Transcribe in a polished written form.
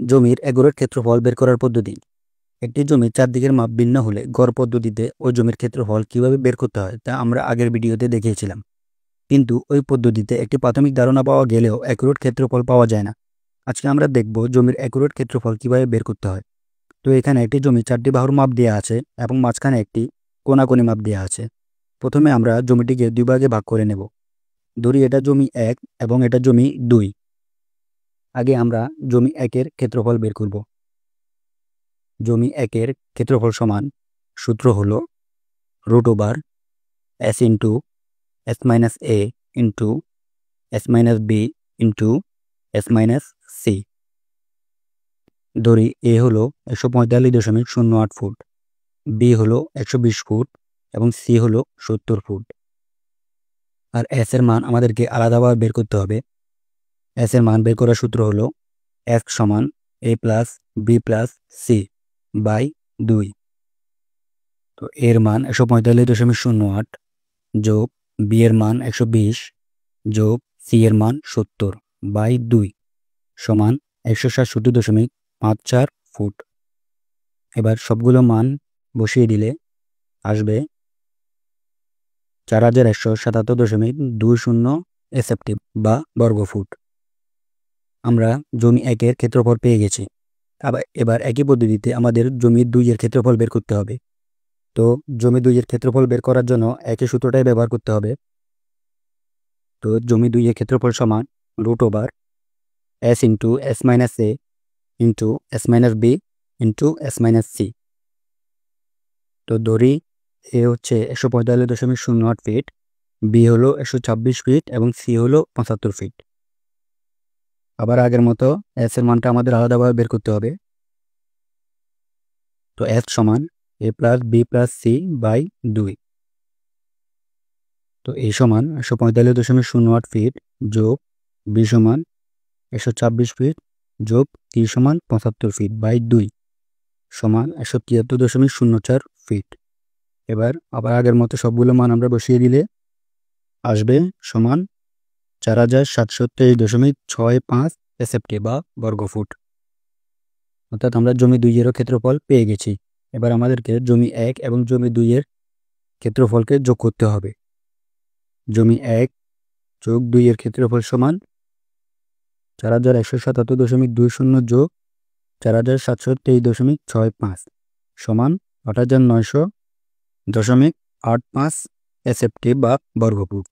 জমির এগোরের ক্ষেত্রফল বের করার পদ্ধতি। একটি জমির চারদিকের মাপ ভিন্ন হলে গড় পদ্ধতিতে ওই জমির ক্ষেত্রফল কিভাবে বের করতে হয় তা আমরা আগের ভিডিওতে দেখিয়েছিলাম। কিন্তু ওই পদ্ধতিতে একটি প্রাথমিক ধারণা পাওয়া গেলেও অ্যাকুরেট ক্ষেত্রফল পাওয়া যায় না। আজকে আমরা দেখব জমির অ্যাকুরেট ক্ষেত্রফল কিভাবে বের করতে হয়। তো এখানে একটি জমি 4টি বাহুর মাপ দেওয়া আছে এবং মাঝখানে একটি কোনাকুনি মাপ দেওয়া আছে। প্রথমে আমরা জমিটিকে 2 ভাগে ভাগ করে নেব। ধরি এটা জমি 1 এবং এটা জমি 2। আগে আমরা জমি 1-এর ক্ষেত্রফল বের করব। জমি 1-এর ক্ষেত্রফল সমান, সূত্র হলো √s into s minus a into s minus b into s minus c। ধরি a হলো 145.08 ফুট, b হলো 120 ফুট এবং c হলো 70 ফুট। আর s এর মান আমাদেরকে আলাদাভাবে বের করতে হবে। s এর মান বের করার সূত্র হলো s সমান a plus b plus c by 2। তো এর মান 145.08 যোগ b এর মান 120 যোগ c এর মান 70 বাই 2 সমান 167.54 ফুট। এবার সবগুলো মান বসিয়ে দিলে আসবে 4177.20 এসএফটি বা বর্গফুট। আমরা জমি 1-এর ক্ষেত্রফল পেয়ে গেছি। এবার একই পদ্ধতিতে আমাদের জমি 2-এর ক্ষেত্রফল বের করতে হবে। তো জমি 2-এর ক্ষেত্রফল বের করার জন্য একই সূত্রটাই ব্যবহার করতে হবে। তো জমি 2-এর ক্ষেত্রফল সমান √s into s minus a into s minus b into s minus c। তো ধরি এ হচ্ছে 145.08 ফিট, বি হলো 126 ফিট এবং সি হলো 75 ফিট। আবার আগের মতো এস এর মানটা আমাদের আলাদাভাবে বের করতে হবে। তো এস সমান A plus B plus C by 2। তো এ সমান 145.08 ফিট যোগ বি সমান 126 ফিট যোগ সি সমান 75 ফিট বাই 2 সমান 173.04 ফিট। এবার আবার আগের মতো সবগুলো মান আমরা বসিয়ে দিলে আসবে সমান 4723.65 এসএফটি বা বর্গফুট। অর্থাৎ আমরা জমি 2-এরও ক্ষেত্রফল পেয়ে গেছি। এবার আমাদেরকে জমি 1 এবং জমি 2-এর ক্ষেত্রফলকে যোগ করতে হবে। জমি 1 যোগ 2-এর ক্ষেত্রফল সমান 4177.20 যোগ 4723.65 সমান 8900.85 এসএফটি বা বর্গফুট।